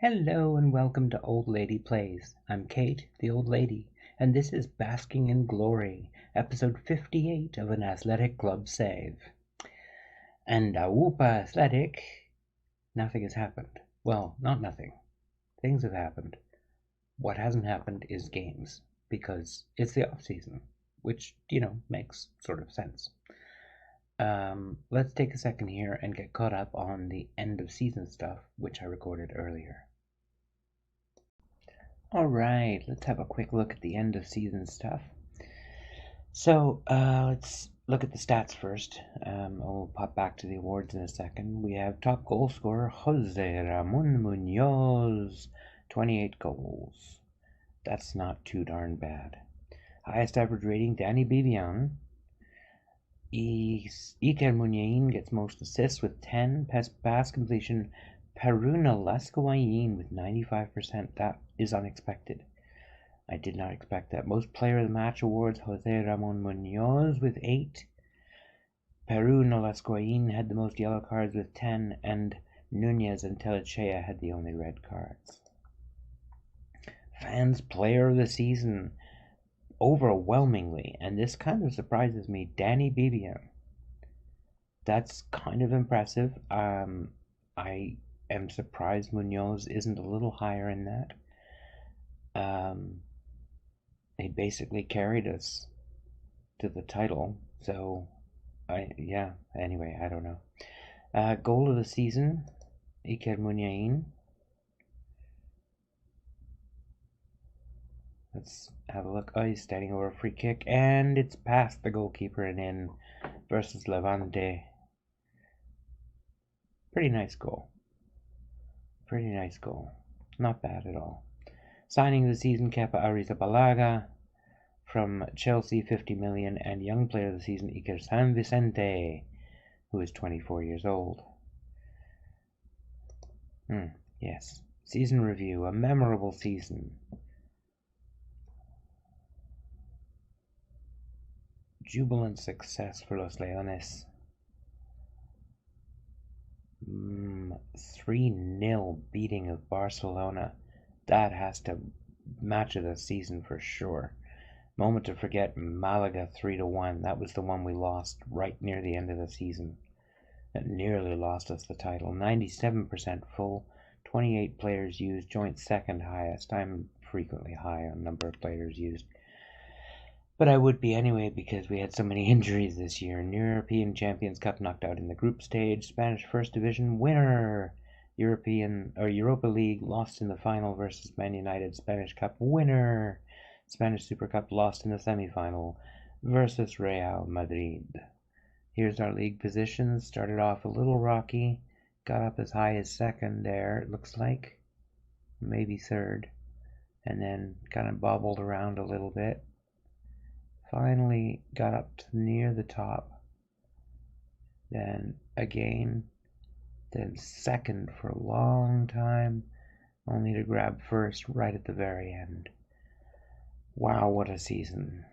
Hello and welcome to Old Lady Plays. I'm Kate, the Old Lady, and this is Basking in Glory, episode 58 of an Athletic Club Save. And Whoopa Athletic, nothing has happened. Well, not nothing. Things have happened. What hasn't happened is games, because it's the off-season, which, makes sort of sense. Let's take a second here and get caught up on the end-of-season stuff, which I recorded earlier. Alright, let's have a quick look at the end of season stuff. So, let's look at the stats first. I'll pop back to the awards in a second. We have top goal scorer Jose Ramon Munoz, 28 goals. That's not too darn bad. Highest average rating, Danny Bibian. Iker Muniain gets most assists with 10. Pass completion, Peruna Lascoain with 95%. That is unexpected. I did not expect that. Most player of the match awards, Jose Ramon Munoz with 8. Peruna Lascoain had the most yellow cards with 10, and Nunez and Telechea had the only red cards. Fans player of the season, overwhelmingly, and this kind of surprises me, Danny Bibian. That's kind of impressive. I am surprised Munoz isn't a little higher in that. He basically carried us to the title, so anyway, I don't know. Goal of the season, Iker Muniain. Let's have a look. Oh, he's standing over a free kick, and it's past the goalkeeper and in versus Levante. Pretty nice goal. Not bad at all. Signing of the season, Kepa Arrizabalaga from Chelsea, 50 million, and young player of the season, Iker San Vicente, who is 24 years old. Yes. Season review, a memorable season. Jubilant success for Los Leones. 3-0 beating of Barcelona. That has to match of the season for sure. Moment to forget, Malaga 3-1. That was the one we lost right near the end of the season. That nearly lost us the title. 97% full, 28 players used, joint second highest. I'm frequently high on number of players used. But I would be anyway because we had so many injuries this year. European Champions Cup knocked out in the group stage. Spanish First Division winner. Europa League lost in the final versus Man United. Spanish Cup winner. Spanish Super Cup lost in the semi-final versus Real Madrid. Here's our league positions. Started off a little rocky. Got up as high as second there, it looks like. Maybe third. And then kind of bobbled around a little bit. Finally got up to near the top. Then again. Then second for a long time. Only to grab first right at the very end. Wow, what a season.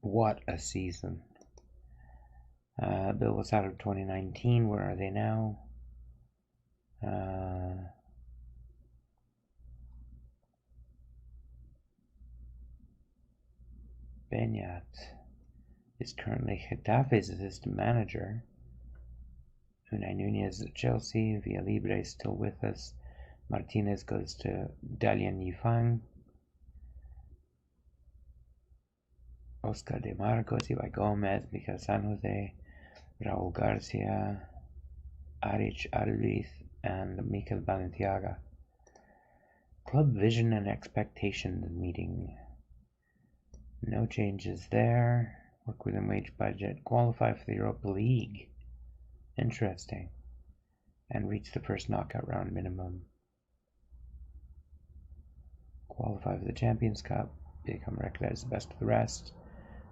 What a season. Bill was out of 2019. Where are they now? Benyat is currently Getafe's assistant manager. Unai Nunez at Chelsea. Villalibre is still with us. Martinez goes to Dalian Yifang. Oscar de Marcos, Ibai Gomez, Miguel San Jose, Raul Garcia, Arich Alriz, and Mikel Balenciaga. Club vision and expectations meeting. No changes there. Work within wage budget. Qualify for the Europa League. Interesting. And reach the first knockout round minimum. Qualify for the Champions Cup. Become recognized as the best of the rest.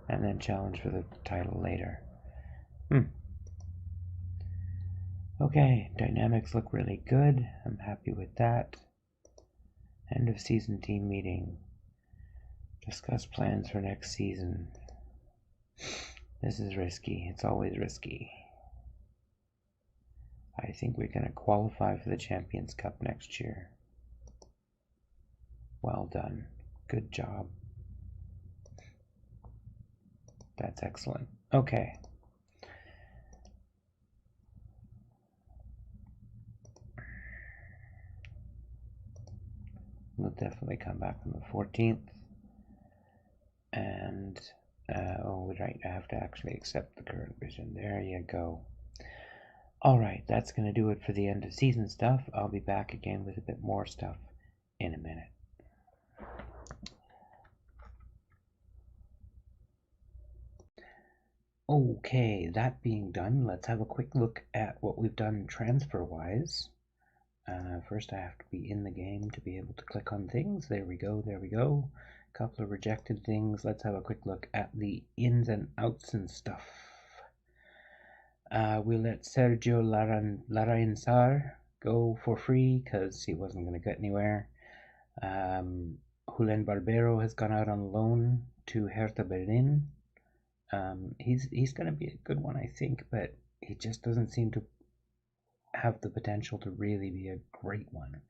And then challenge for the title later. Okay, dynamics look really good. I'm happy with that. End of season team meeting. Discuss plans for next season. This is risky. It's always risky. I think we're going to qualify for the Champions Cup next year. Well done. Good job. That's excellent. Okay. We'll definitely come back on the 14th. And, right, I have to actually accept the current vision. There you go. Alright, that's going to do it for the end of season stuff. I'll be back again with a bit more stuff in a minute. Okay, that being done, let's have a quick look at what we've done transfer-wise. First I have to be in the game to be able to click on things. There we go, there we go. A couple of rejected things. Let's have a quick look at the ins and outs and stuff. We let Sergio Larainsar go for free because he wasn't going to get anywhere. Julen Barbero has gone out on loan to Hertha Berlin. He's going to be a good one, I think, but he just doesn't seem to have the potential to really be a great one.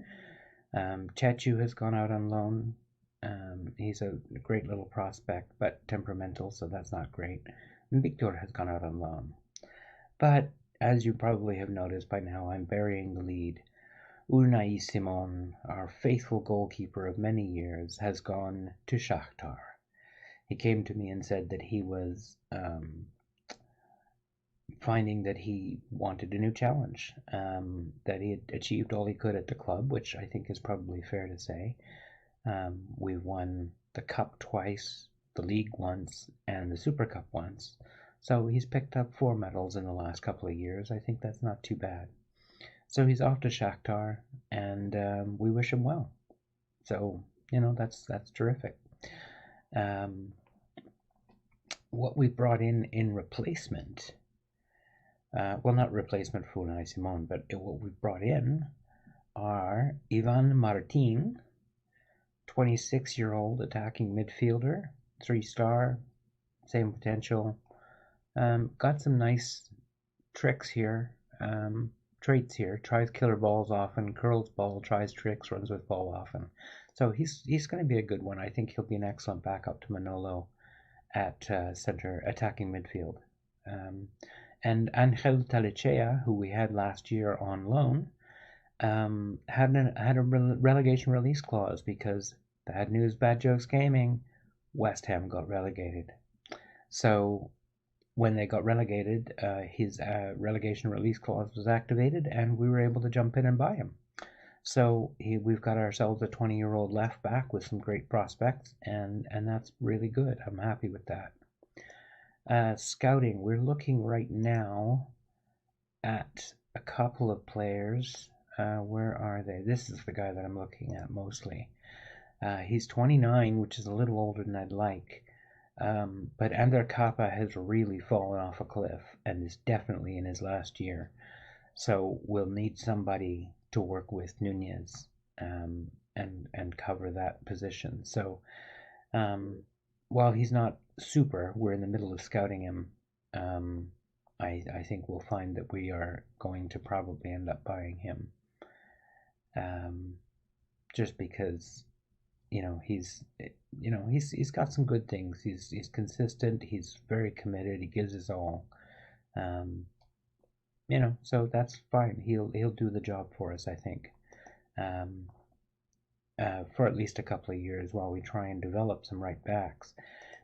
Chechu has gone out on loan. He's a great little prospect, but temperamental, so that's not great. And Victor has gone out on loan. But, as you probably have noticed by now, I'm burying the lead. Unai Simon, our faithful goalkeeper of many years, has gone to Shakhtar. He came to me and said that he was finding that he wanted a new challenge, that he had achieved all he could at the club, which I think is probably fair to say. We've won the Cup twice, the League once, and the Super Cup once. So he's picked up 4 medals in the last couple of years. I think that's not too bad. So he's off to Shakhtar, and we wish him well. So, that's terrific. What we brought in replacement, well, not replacement for Unai Simon, but what we brought in are Ivan Martin, 26-year-old attacking midfielder, 3-star, same potential. Got some nice tricks here, traits here. Tries killer balls often, curls ball, tries tricks, runs with ball often. So he's going to be a good one. I think he'll be an excellent backup to Manolo at center attacking midfield. And Angel Talichea, who we had last year on loan, had a relegation release clause because bad news, bad jokes gaming, West Ham got relegated. So when they got relegated, his relegation release clause was activated, and we were able to jump in and buy him. So we've got ourselves a 20-year-old left back with some great prospects, and that's really good. I'm happy with that. Scouting, we're looking right now at a couple of players. Where are they? This is the guy that I'm looking at mostly. He's 29, which is a little older than I'd like. But Ander Kappa has really fallen off a cliff and is definitely in his last year. So we'll need somebody to work with Nunez and cover that position. So while he's not super, we're in the middle of scouting him. I think we'll find that we are going to probably end up buying him. Just because he's got some good things. He's consistent. He's very committed. He gives his all. So that's fine. He'll do the job for us, I think, for at least a couple of years while we try and develop some right backs,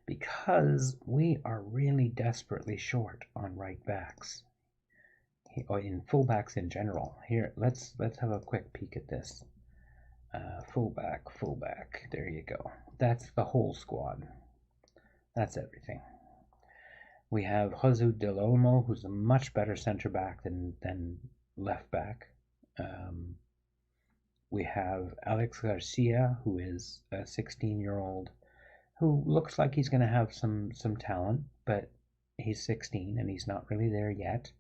because we are really desperately short on right backs, or in fullbacks in general. Here, let's have a quick peek at this. Fullback. There you go. That's the whole squad. That's everything. We have Jesus Del Olmo, who's a much better center back than left back. We have Alex Garcia, who is a 16-year-old, who looks like he's going to have some talent, but he's 16 and he's not really there yet.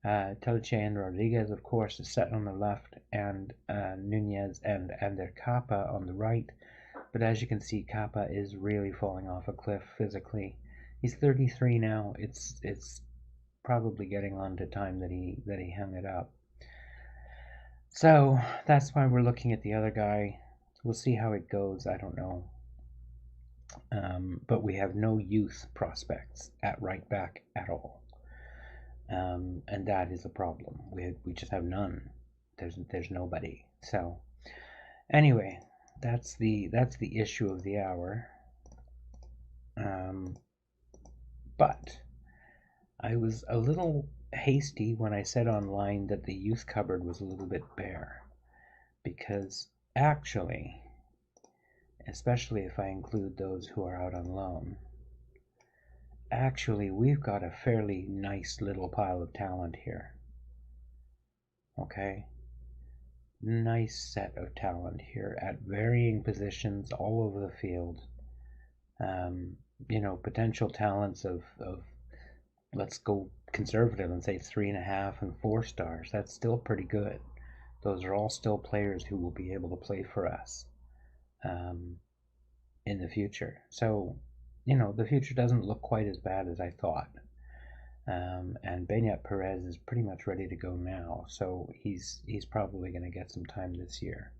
Teliche and Rodriguez, of course, is set on the left, and Nunez and their Kappa on the right. But as you can see, Kappa is really falling off a cliff physically. He's 33 now. It's probably getting on to time that he hung it up. So that's why we're looking at the other guy. We'll see how it goes. I don't know. But we have no youth prospects at right back at all. And that is a problem. We just have none. There's nobody. So anyway, that's the issue of the hour. But I was a little hasty when I said online that the youth cupboard was a little bit bare, because actually, especially if I include those who are out on loan, actually we've got a fairly nice little pile of talent here. Okay? Nice set of talent here at varying positions all over the field. Potential talents of let's go conservative and say 3.5 and 4 stars. That's still pretty good. Those are all still players who will be able to play for us in the future. So, the future doesn't look quite as bad as I thought. And Beñat Perez is pretty much ready to go now, so he's probably going to get some time this year.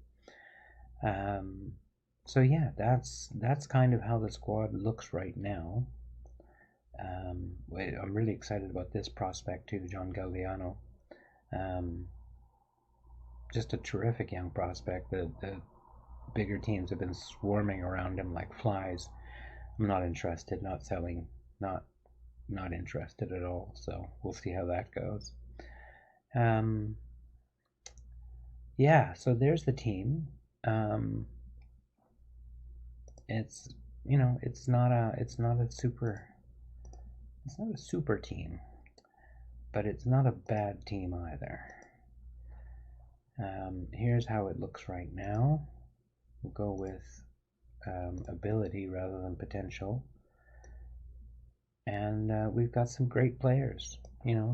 So yeah, that's kind of how the squad looks right now. I'm really excited about this prospect too, John Galliano. Just a terrific young prospect. The bigger teams have been swarming around him like flies. I'm not interested, not selling, not interested at all. So we'll see how that goes. Yeah, so there's the team. It's it's not a super team, but it's not a bad team either. Here's how it looks right now. We'll go with ability rather than potential. And we've got some great players.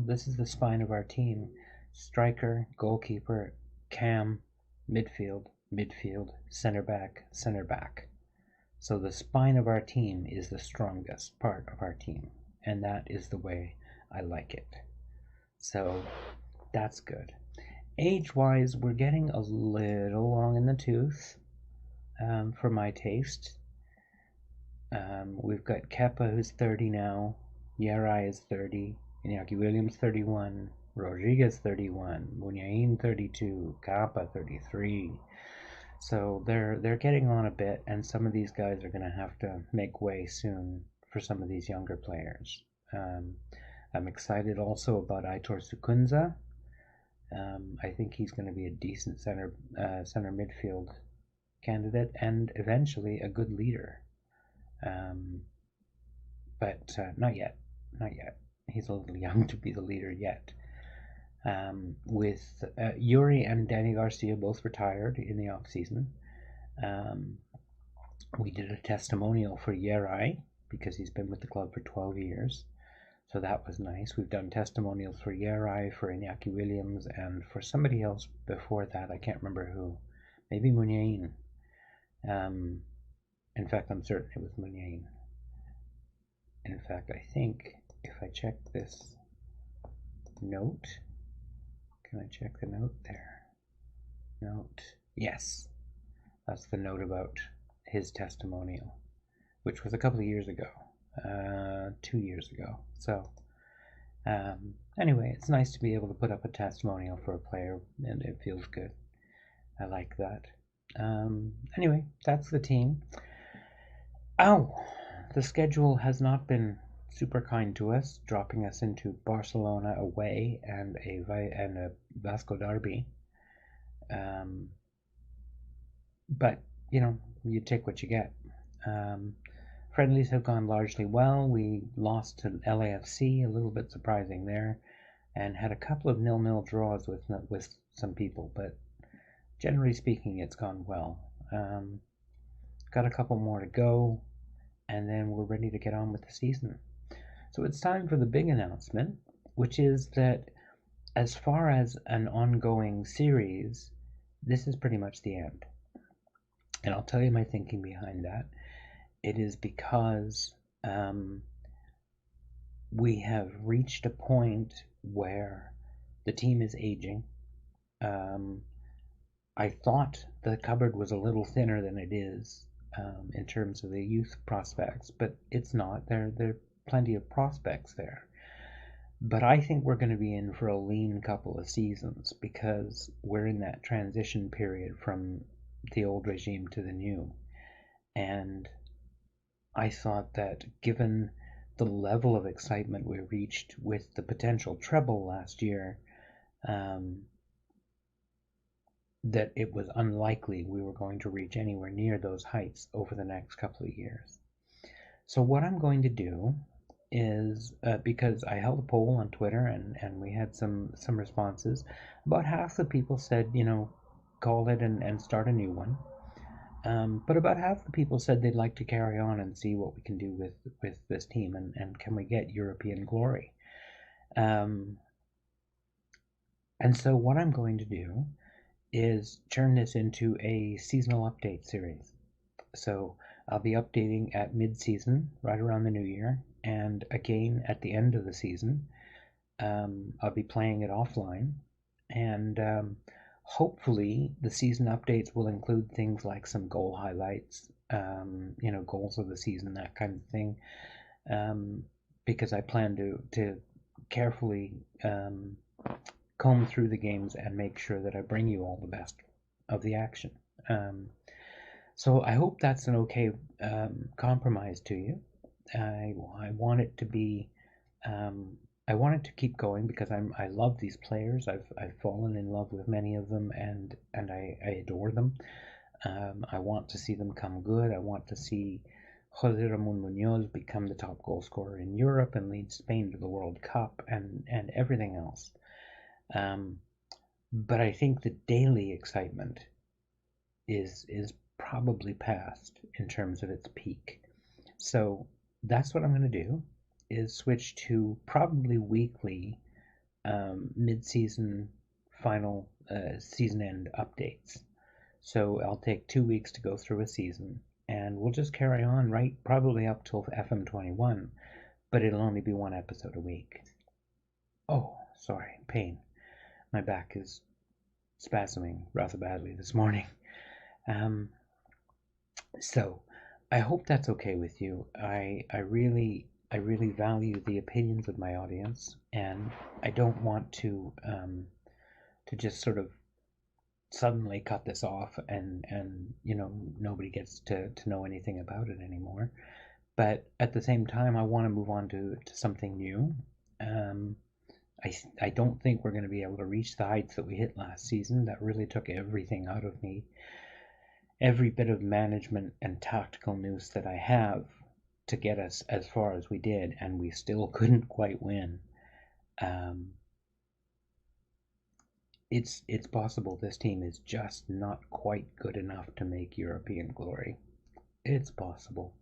This is the spine of our team. Striker, goalkeeper, cam, midfield, center back. So the spine of our team is the strongest part of our team, and that is the way I like it. So that's good. Age-wise, we're getting a little long in the tooth for my taste. We've got Kepa, who's 30 now. Yerai is 30. Iñaki Williams, 31. Rodriguez, 31. Muniain, 32. Kappa, 33. So they're getting on a bit, and some of these guys are going to have to make way soon for some of these younger players. I'm excited also about Aitor Sukunza. I think he's going to be a decent center midfield candidate and eventually a good leader. But not yet. He's a little young to be the leader yet. With Yuri and Danny Garcia both retired in the off season. We did a testimonial for Yerai because he's been with the club for 12 years. So that was nice. We've done testimonials for Yerai, for Iñaki Williams, and for somebody else before that. I can't remember who. Maybe Muniain. In fact, I'm certain it was Muniain. In fact, I think if I check this note, can I check the note there? Note. Yes. That's the note about his testimonial, which was a couple of years ago. 2 years ago. So anyway, it's nice to be able to put up a testimonial for a player, and it feels good. I like that. Anyway, that's the team. The schedule has not been super kind to us, dropping us into Barcelona away and a Vasco derby. But you take what you get. Friendlies have gone largely well. We lost to LAFC, a little bit surprising there, and had a couple of 0-0 draws with some people, but generally speaking, it's gone well. Got a couple more to go, and then we're ready to get on with the season. So it's time for the big announcement, which is that as far as an ongoing series, this is pretty much the end. And I'll tell you my thinking behind that. It is because we have reached a point where the team is aging. I thought the cupboard was a little thinner than it is in terms of the youth prospects, but it's not. There are plenty of prospects there. But I think we're going to be in for a lean couple of seasons because we're in that transition period from the old regime to the new. And I thought that given the level of excitement we reached with the potential treble last year, um, that it was unlikely we were going to reach anywhere near those heights over the next couple of years. So what I'm going to do is because I held a poll on Twitter and we had some responses. About half the people said, call it and start a new one. But about half the people said they'd like to carry on and see what we can do with this team and can we get European glory. Um, and so what I'm going to do is turn this into a seasonal update series. So I'll be updating at mid-season, right around the new year, and again at the end of the season. I'll be playing it offline, and hopefully the season updates will include things like some goal highlights, goals of the season, that kind of thing, because I plan to carefully comb through the games and make sure that I bring you all the best of the action. So I hope that's an okay compromise to you. I want it to be. I want it to keep going because I love these players. I've fallen in love with many of them and I adore them. I want to see them come good. I want to see Jose Ramon Munoz become the top goal scorer in Europe and lead Spain to the World Cup and everything else. But I think the daily excitement is probably past in terms of its peak. So that's what I'm going to do is switch to probably weekly mid-season final season end updates. So I'll take 2 weeks to go through a season and we'll just carry on right probably up till FM21, but it'll only be one episode a week. Oh, sorry, pain. My back is spasming rather badly this morning. So I hope that's okay with you. I really value the opinions of my audience, and I don't want to just sort of suddenly cut this off and nobody gets to know anything about it anymore. But at the same time, I want to move on to something new. I don't think we're going to be able to reach the heights that we hit last season. That really took everything out of me. Every bit of management and tactical nous that I have to get us as far as we did, and we still couldn't quite win. It's possible this team is just not quite good enough to make European glory. It's possible.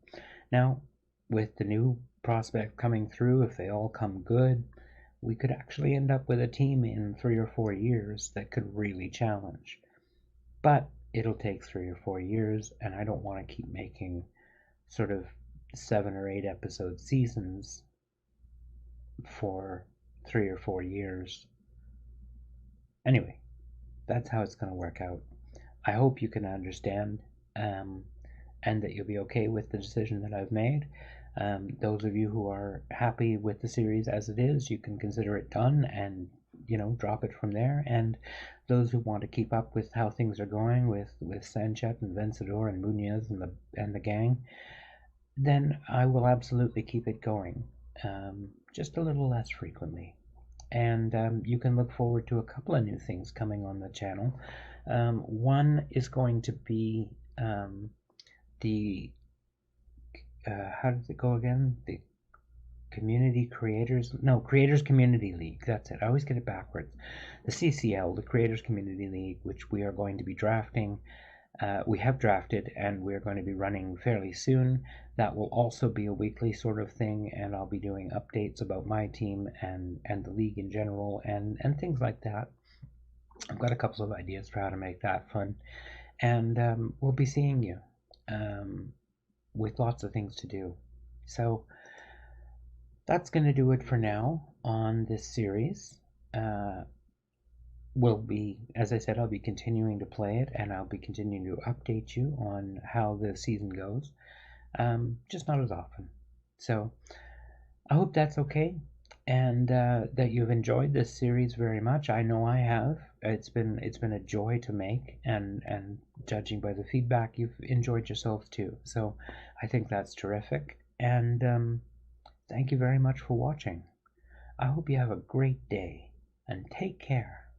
Now, with the new prospect coming through, if they all come good, we could actually end up with a team in 3 or 4 years that could really challenge. But it'll take 3 or 4 years, and I don't want to keep making sort of 7 or 8 episode seasons for 3 or 4 years. Anyway, that's how it's going to work out. I hope you can understand and that you'll be okay with the decision that I've made. Those of you who are happy with the series as it is, you can consider it done and drop it from there. And those who want to keep up with how things are going with Sanchez and Vencedor and Munoz and the gang, then I will absolutely keep it going, just a little less frequently. And you can look forward to a couple of new things coming on the channel. One is going to be the how does it go again? The Creators Community League. That's it. I always get it backwards. The CCL, the Creators Community League, which we are going to be drafting. We have drafted and we're going to be running fairly soon. That will also be a weekly sort of thing, and I'll be doing updates about my team and the league in general and things like that. I've got a couple of ideas for how to make that fun, and we'll be seeing you with lots of things to do. So that's going to do it for now on this series. will be, as I said, I'll be continuing to play it, and I'll be continuing to update you on how the season goes, just not as often. So I hope that's okay, and that you've enjoyed this series very much. I know I have. It's been a joy to make, and judging by the feedback, you've enjoyed yourself too. So I think that's terrific, and thank you very much for watching. I hope you have a great day, and take care.